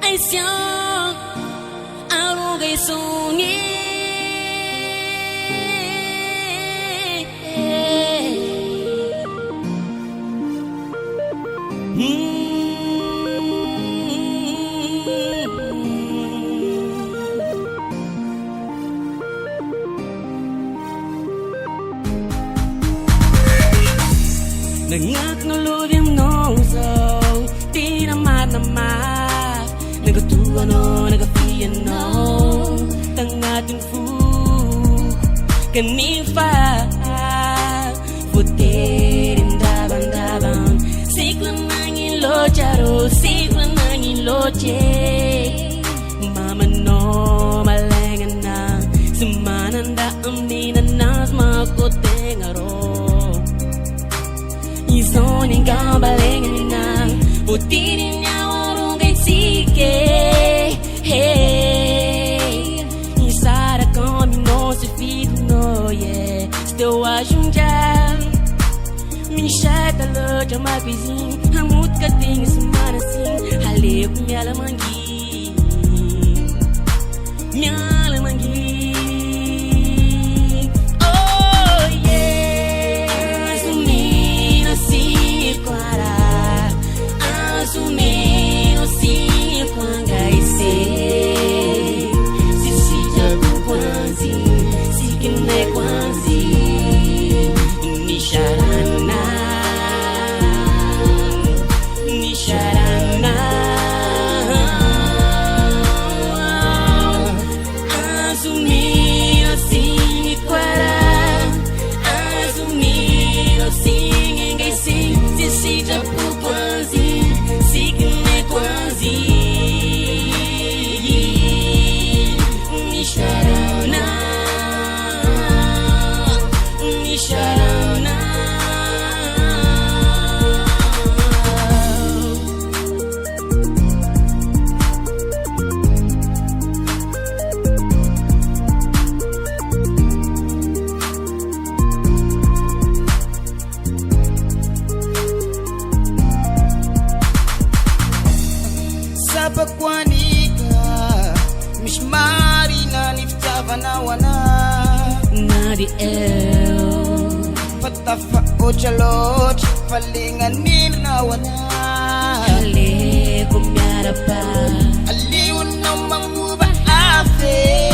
爱想阿罗给送你。Nangak nulubim nongso di nama nagatua no nagafia no tangating fu kanifa futerin daban sigla nangin lo che mama no malengan na semananda amnina nas makotengaro Isoning kabalengan na putinin niya warong kay sige Hey Isara kami no se fico no yeah Still ajung jam Minchata lo jama pisin Hamut ka ting semana sin Halip miala mangi Miala mangi Pakwanika mishmari na niftava na wana Nadi el Patafa ochalot Palinganin na wana Hale kumyara pa Aliwan na manguba afe